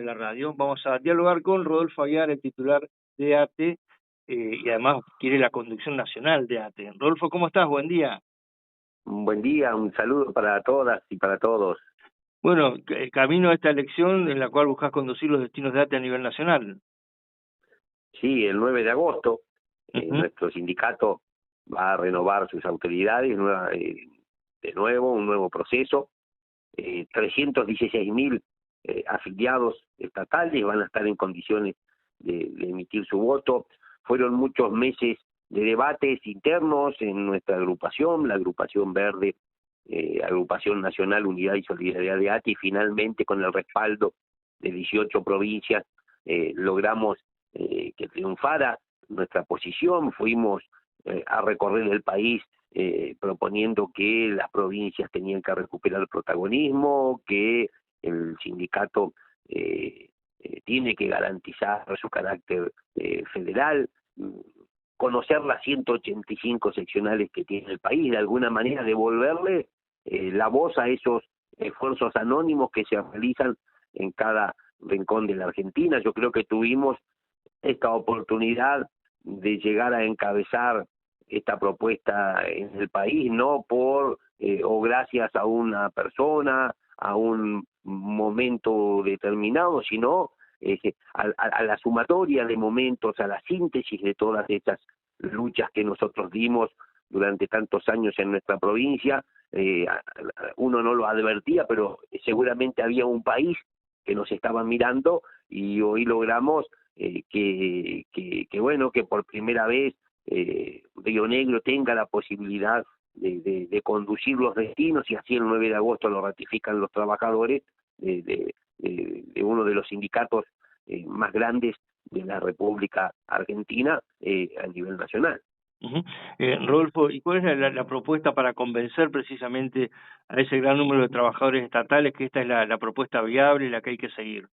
la radio. Vamos a dialogar con Rodolfo Aguiar, el titular de ATE, y además quiere la conducción nacional de ATE. Rodolfo, ¿cómo estás? Buen día. Un buen día, un saludo para todas y para todos. Bueno, camino a esta elección en la cual buscas conducir los destinos de ATE a nivel nacional. Sí, el 9 de agosto Uh-huh. nuestro sindicato va a renovar sus autoridades, de nuevo, un nuevo proceso. 316.000 afiliados estatales van a estar en condiciones de emitir su voto. Fueron muchos meses de debates internos en nuestra agrupación, la agrupación verde, Agrupación Nacional Unidad y Solidaridad de ATE, y finalmente con el respaldo de 18 provincias logramos que triunfara nuestra posición. Fuimos a recorrer el país proponiendo que las provincias tenían que recuperar el protagonismo, que el sindicato tiene que garantizar su carácter federal, conocer las 185 seccionales que tiene el país, de alguna manera devolverle la voz a esos esfuerzos anónimos que se realizan en cada rincón de la Argentina. Yo creo que tuvimos esta oportunidad de llegar a encabezar esta propuesta en el país, no por o gracias a una persona, a un momento determinado, sino a la sumatoria de momentos, a la síntesis de todas estas luchas que nosotros dimos durante tantos años en nuestra provincia. Uno no lo advertía, pero seguramente había un país que nos estaba mirando, y hoy logramos que por primera vez Río Negro tenga la posibilidad de conducir los destinos, y así el 9 de agosto lo ratifican los trabajadores de uno de los sindicatos más grandes de la República Argentina a nivel nacional. Uh-huh. Rodolfo, ¿y cuál es la propuesta para convencer precisamente a ese gran número de trabajadores estatales que esta es la propuesta viable y la que hay que seguir?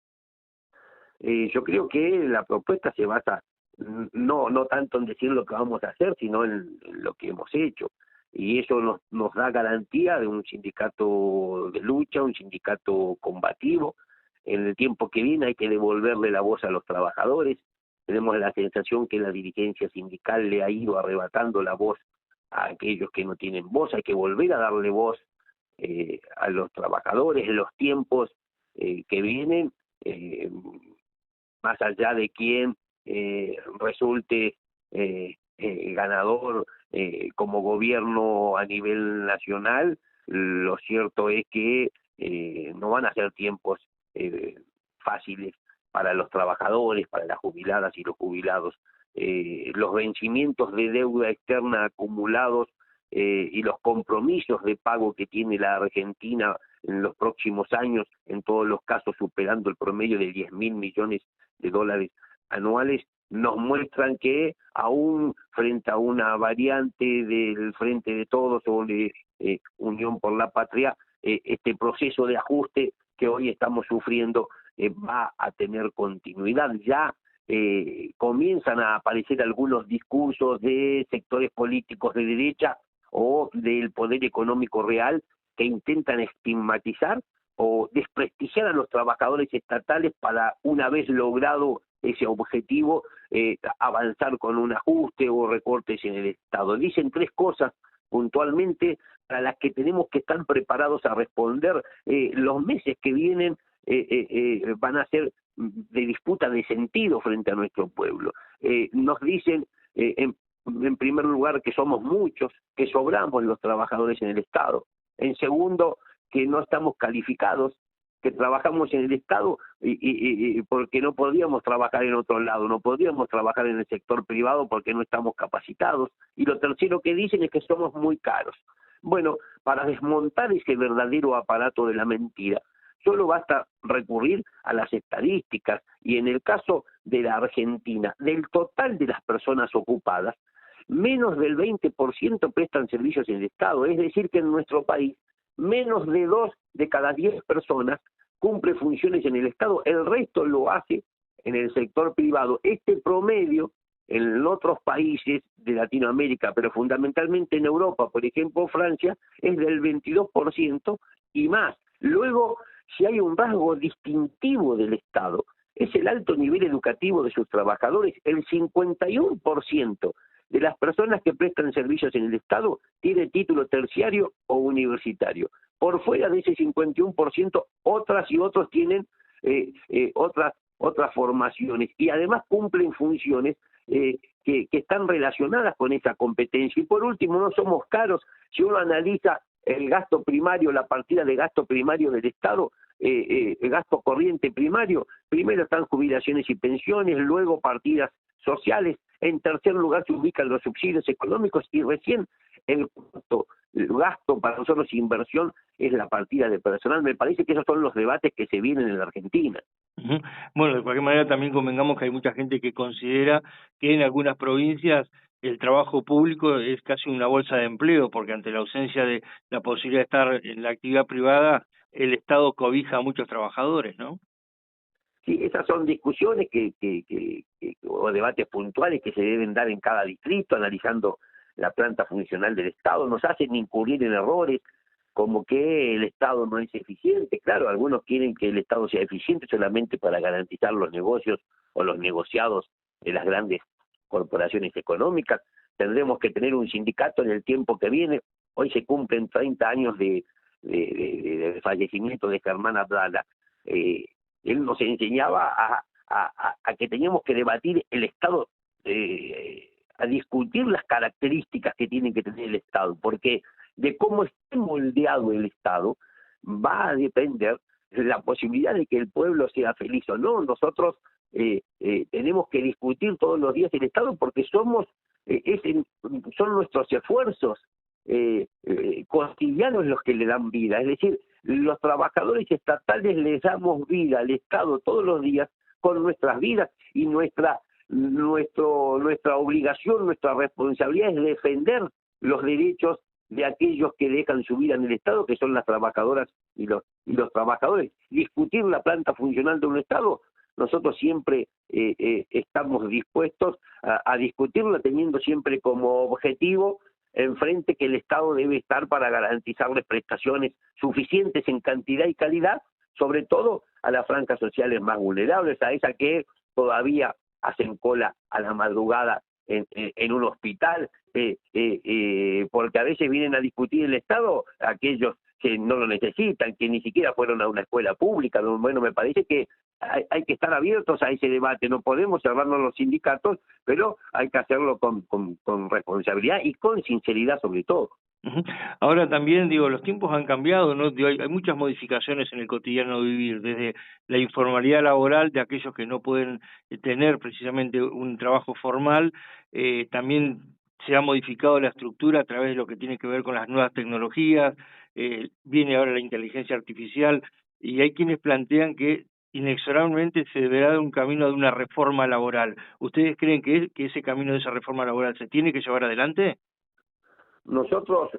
Yo creo que la propuesta se basa no tanto en decir lo que vamos a hacer, sino en lo que hemos hecho. Y eso nos da garantía de un sindicato de lucha, un sindicato combativo. En el tiempo que viene hay que devolverle la voz a los trabajadores. Tenemos la sensación que la dirigencia sindical le ha ido arrebatando la voz a aquellos que no tienen voz. Hay que volver a darle voz a los trabajadores en los tiempos que vienen, más allá de quién resulte ganador como gobierno a nivel nacional. Lo cierto es que no van a ser tiempos fáciles para los trabajadores, para las jubiladas y los jubilados. Los vencimientos de deuda externa acumulados y los compromisos de pago que tiene la Argentina en los próximos años, en todos los casos superando el promedio de 10.000 millones de dólares anuales, nos muestran que aún frente a una variante del Frente de Todos o de Unión por la Patria, este proceso de ajuste que hoy estamos sufriendo va a tener continuidad. Ya comienzan a aparecer algunos discursos de sectores políticos de derecha o del poder económico real que intentan estigmatizar o desprestigiar a los trabajadores estatales para, una vez logrado ese objetivo, avanzar con un ajuste o recortes en el Estado. Dicen tres cosas puntualmente para las que tenemos que estar preparados a responder. Los meses que vienen van a ser de disputa de sentido frente a nuestro pueblo. Nos dicen, en primer lugar, que somos muchos, que sobramos los trabajadores en el Estado. En segundo, que no estamos calificados, que trabajamos en el Estado y porque no podíamos trabajar en otro lado, no podíamos trabajar en el sector privado porque no estamos capacitados. Y lo tercero que dicen es que somos muy caros. Bueno, para desmontar ese verdadero aparato de la mentira, solo basta recurrir a las estadísticas, y en el caso de la Argentina, del total de las personas ocupadas, menos del 20% prestan servicios en el Estado. Es decir, que en nuestro país menos de 2 de cada 10 personas cumple funciones en el Estado, el resto lo hace en el sector privado. Este promedio en otros países de Latinoamérica, pero fundamentalmente en Europa, por ejemplo Francia, es del 22% y más. Luego, si hay un rasgo distintivo del Estado, nivel educativo de sus trabajadores. El 51% de las personas que prestan servicios en el Estado tiene título terciario o universitario. Por fuera de ese 51%, otras y otros tienen otras formaciones y además cumplen funciones que están relacionadas con esa competencia. Y por último, no somos caros. Si uno analiza el gasto primario, la partida de gasto primario del Estado, el gasto corriente primario, primero están jubilaciones y pensiones, luego partidas sociales, en tercer lugar se ubican los subsidios económicos y recién el gasto para nosotros inversión es la partida de personal. Me parece que esos son los debates que se vienen en la Argentina. Ujú. Bueno, de cualquier manera también convengamos que hay mucha gente que considera que en algunas provincias el trabajo público es casi una bolsa de empleo, porque ante la ausencia de la posibilidad de estar en la actividad privada, el Estado cobija a muchos trabajadores, ¿no? Sí, esas son discusiones o debates puntuales que se deben dar en cada distrito, analizando la planta funcional del Estado. Nos hacen incurrir en errores como que el Estado no es eficiente. Claro, algunos quieren que el Estado sea eficiente solamente para garantizar los negocios o los negociados de las grandes corporaciones económicas. Tendremos que tener un sindicato en el tiempo que viene. Hoy se cumplen 30 años de fallecimiento de Germán Abdala. Él nos enseñaba a que teníamos que debatir el Estado, a discutir las características que tiene que tener el Estado, porque de cómo esté moldeado el Estado va a depender la posibilidad de que el pueblo sea feliz o no. Nosotros tenemos que discutir todos los días el Estado porque son nuestros esfuerzos cotidianos los que le dan vida. Es decir, los trabajadores estatales les damos vida al Estado todos los días con nuestras vidas y nuestra obligación, nuestra responsabilidad es defender los derechos de aquellos que dejan su vida en el Estado, que son las trabajadoras y los trabajadores. Discutir la planta funcional de un Estado, nosotros siempre estamos dispuestos a discutirla, teniendo siempre como objetivo enfrente que el Estado debe estar para garantizarles prestaciones suficientes en cantidad y calidad, sobre todo a las franjas sociales más vulnerables, a esas que todavía hacen cola a la madrugada en un hospital, porque a veces vienen a discutir el Estado aquellos que no lo necesitan, que ni siquiera fueron a una escuela pública. Bueno, me parece que hay que estar abiertos a ese debate, no podemos cerrarnos los sindicatos, pero hay que hacerlo con responsabilidad y con sinceridad sobre todo. Ahora también, digo, los tiempos han cambiado, ¿no? Digo, hay muchas modificaciones en el cotidiano vivir, desde la informalidad laboral de aquellos que no pueden tener precisamente un trabajo formal, también se ha modificado la estructura a través de lo que tiene que ver con las nuevas tecnologías, viene ahora la inteligencia artificial, y hay quienes plantean que inexorablemente se deberá dar un camino de una reforma laboral. ¿Ustedes creen que ese camino de esa reforma laboral se tiene que llevar adelante? Nosotros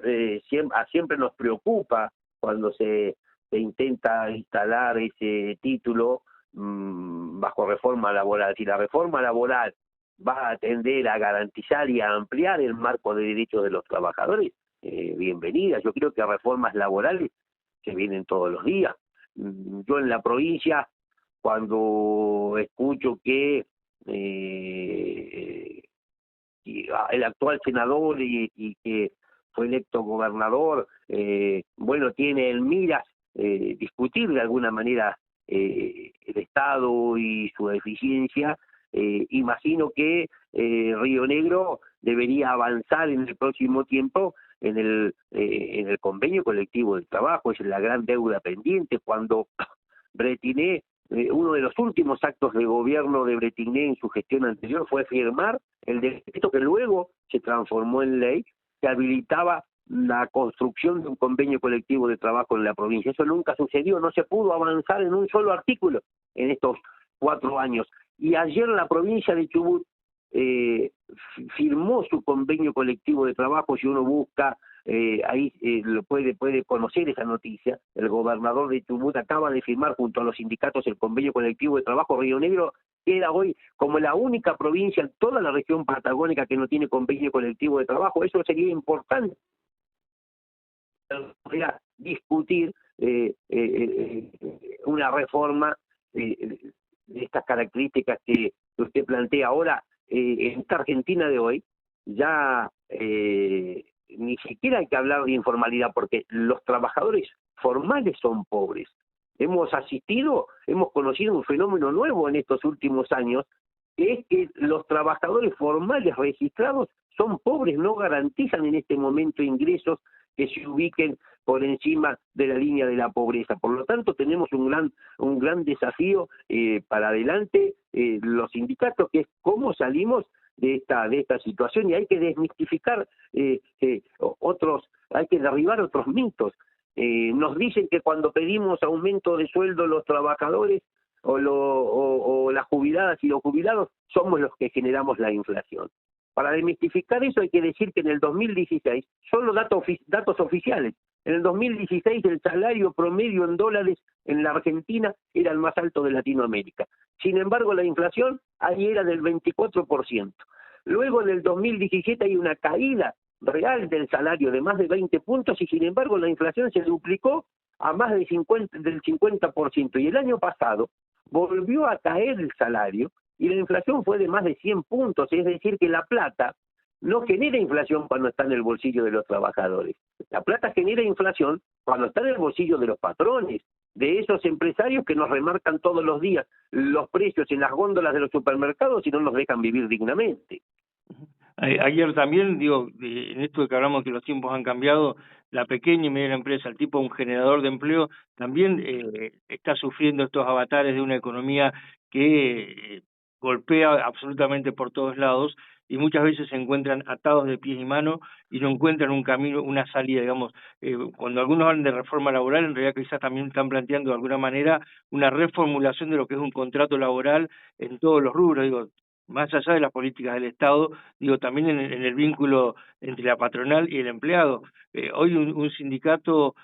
siempre nos preocupa cuando se intenta instalar ese título bajo reforma laboral. Si la reforma laboral va a tender a garantizar y a ampliar el marco de derechos de los trabajadores, bienvenida. Yo creo que reformas laborales se vienen todos los días. Yo en la provincia, cuando escucho que el actual senador y que fue electo gobernador, bueno, tiene en miras discutir de alguna manera el Estado y su eficiencia. Imagino que Río Negro debería avanzar en el próximo tiempo en el convenio colectivo del trabajo. Es la gran deuda pendiente. Cuando Bretiné, uno de los últimos actos de gobierno de Bretiné en su gestión anterior fue firmar el decreto que luego se transformó en ley, que habilitaba la construcción de un convenio colectivo de trabajo en la provincia. Eso nunca sucedió, no se pudo avanzar en un solo artículo en estos 4 años. Y ayer la provincia de Chubut firmó su convenio colectivo de trabajo. Si uno busca ahí lo puede conocer esa noticia. El gobernador de Chubut acaba de firmar junto a los sindicatos el convenio colectivo de trabajo. Río Negro queda hoy como la única provincia en toda la región patagónica que no tiene convenio colectivo de trabajo. Eso sería importante discutir una reforma de estas características que usted plantea ahora, en esta Argentina de hoy, ya ni siquiera hay que hablar de informalidad, porque los trabajadores formales son pobres. Hemos conocido un fenómeno nuevo en estos últimos años, que es que los trabajadores formales registrados son pobres, no garantizan en este momento ingresos que se ubiquen por encima de la línea de la pobreza. Por lo tanto, tenemos un gran desafío para adelante, los sindicatos, que es cómo salimos de esta situación, y hay que desmistificar hay que derribar otros mitos. Nos dicen que cuando pedimos aumento de sueldo los trabajadores o las jubiladas y los jubilados somos los que generamos la inflación. Para desmistificar eso hay que decir que en el 2016, solo datos oficiales, en el 2016 el salario promedio en dólares en la Argentina era el más alto de Latinoamérica. Sin embargo, la inflación ahí era del 24%. Luego en el 2017 hay una caída real del salario de más de 20 puntos y sin embargo la inflación se duplicó a más del 50%. Y el año pasado volvió a caer el salario y la inflación fue de más de 100 puntos, es decir, que la plata no genera inflación cuando está en el bolsillo de los trabajadores. La plata genera inflación cuando está en el bolsillo de los patrones, de esos empresarios que nos remarcan todos los días los precios en las góndolas de los supermercados y no nos dejan vivir dignamente. Ayer también, en esto de que hablamos que los tiempos han cambiado, la pequeña y mediana empresa, el tipo un generador de empleo, también está sufriendo estos avatares de una economía que golpea absolutamente por todos lados y muchas veces se encuentran atados de pies y manos y no encuentran un camino, una salida, digamos. Cuando algunos hablan de reforma laboral, en realidad quizás también están planteando de alguna manera una reformulación de lo que es un contrato laboral en todos los rubros, más allá de las políticas del Estado, también en el vínculo entre la patronal y el empleado. Hoy un sindicato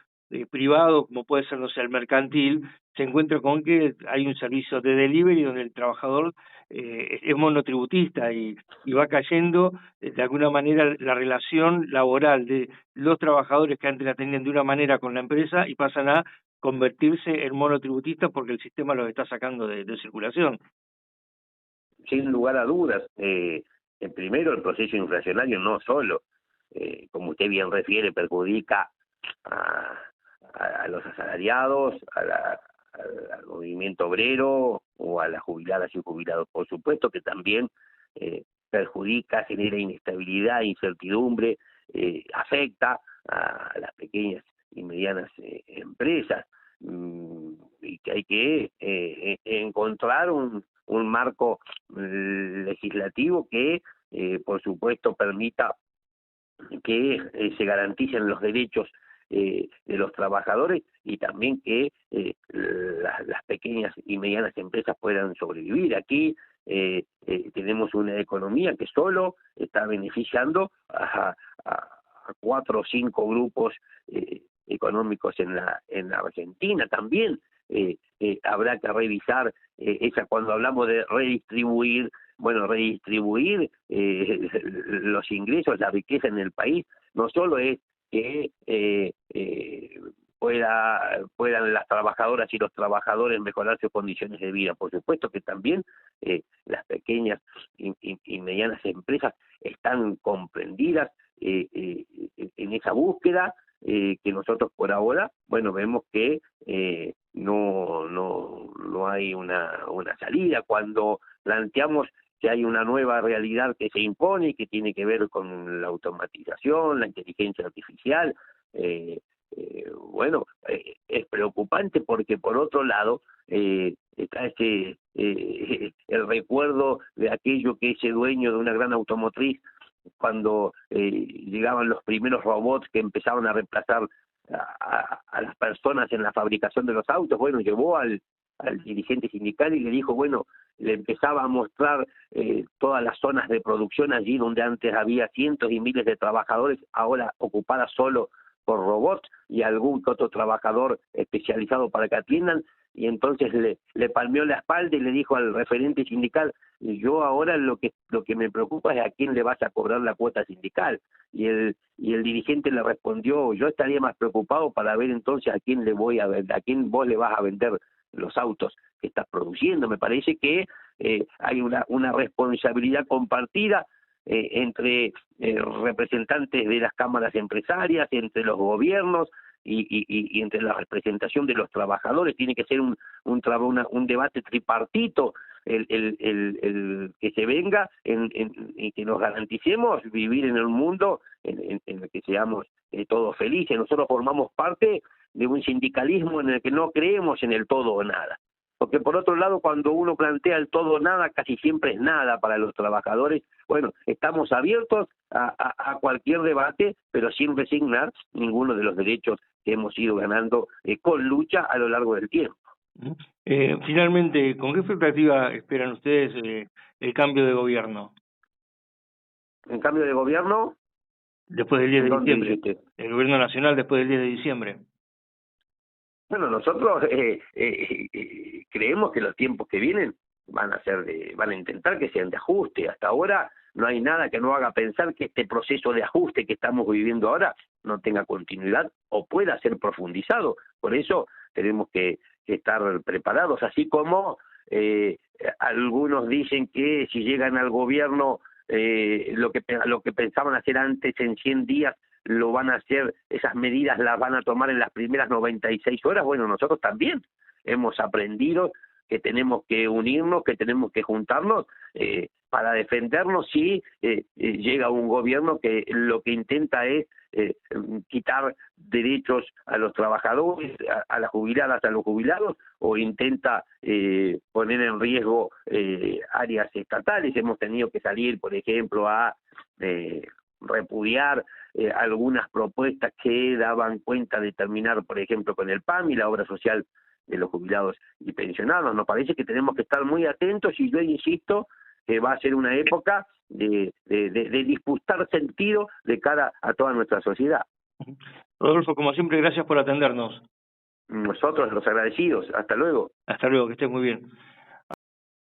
privado, como puede ser, no sé, el mercantil, se encuentra con que hay un servicio de delivery donde el trabajador es monotributista y va cayendo de alguna manera la relación laboral de los trabajadores que antes la tenían de una manera con la empresa y pasan a convertirse en monotributistas porque el sistema los está sacando de circulación. Sin lugar a dudas, primero el proceso inflacionario no solo, como usted bien refiere, perjudica a los asalariados, al movimiento obrero o a las jubiladas y jubilados. Por supuesto que también perjudica, genera inestabilidad, incertidumbre, afecta a las pequeñas y medianas empresas, y que hay que encontrar un marco legislativo que, por supuesto, permita que se garanticen los derechos de los trabajadores y también que las pequeñas y medianas empresas puedan sobrevivir. Aquí tenemos una economía que solo está beneficiando a 4 o 5 grupos económicos en la Argentina. También habrá que revisar cuando hablamos de redistribuir los ingresos, la riqueza en el país, no solo es que puedan las trabajadoras y los trabajadores mejorar sus condiciones de vida. Por supuesto que también las pequeñas y medianas empresas están comprendidas en esa búsqueda, que nosotros por ahora, vemos que no hay una salida. Cuando planteamos que hay una nueva realidad que se impone y que tiene que ver con la automatización, la inteligencia artificial, es preocupante porque por otro lado está el recuerdo de aquello que ese dueño de una gran automotriz, cuando llegaban los primeros robots que empezaban a reemplazar a las personas en la fabricación de los autos, llevó al dirigente sindical y le dijo, le empezaba a mostrar todas las zonas de producción allí donde antes había cientos y miles de trabajadores, ahora ocupadas solo por robots y algún otro trabajador especializado para que atiendan, y entonces le palmeó la espalda y le dijo al referente sindical, yo ahora lo que me preocupa es a quién le vas a cobrar la cuota sindical. Y el dirigente le respondió, yo estaría más preocupado para ver entonces a quién vos le vas a vender los autos que estás produciendo. Me parece que hay una responsabilidad compartida entre representantes de las cámaras empresarias, entre los gobiernos y entre la representación de los trabajadores. Tiene que ser un debate tripartito el que se venga y que nos garanticemos vivir en un mundo en el que seamos todos felices. Nosotros formamos parte de un sindicalismo en el que no creemos en el todo o nada. Porque por otro lado, cuando uno plantea el todo o nada, casi siempre es nada para los trabajadores. Bueno, estamos abiertos a cualquier debate, pero sin resignar ninguno de los derechos que hemos ido ganando con lucha a lo largo del tiempo. Finalmente, ¿con qué expectativa esperan ustedes el cambio de gobierno? ¿En cambio de gobierno? Después del 10 de diciembre. El gobierno nacional después del 10 de diciembre. Bueno, nosotros creemos que los tiempos que vienen van a intentar que sean de ajuste. Hasta ahora no hay nada que no haga pensar que este proceso de ajuste que estamos viviendo ahora no tenga continuidad o pueda ser profundizado. Por eso tenemos que estar preparados, así como algunos dicen que si llegan al gobierno lo que pensaban hacer antes en 100 días lo van a hacer, esas medidas las van a tomar en las primeras 96 horas. Bueno, nosotros también hemos aprendido que tenemos que unirnos, que tenemos que juntarnos para defendernos si llega un gobierno que lo que intenta es quitar derechos a los trabajadores, a las jubiladas, a los jubilados, o intenta poner en riesgo áreas estatales. Hemos tenido que salir, por ejemplo, a repudiar algunas propuestas que daban cuenta de terminar, por ejemplo, con el PAMI, la obra social de los jubilados y pensionados. Nos parece que tenemos que estar muy atentos, y yo insisto que va a ser una época de disputar sentido de cara a toda nuestra sociedad. Rodolfo, como siempre, gracias por atendernos. Nosotros los agradecidos. Hasta luego. Hasta luego, que estés muy bien.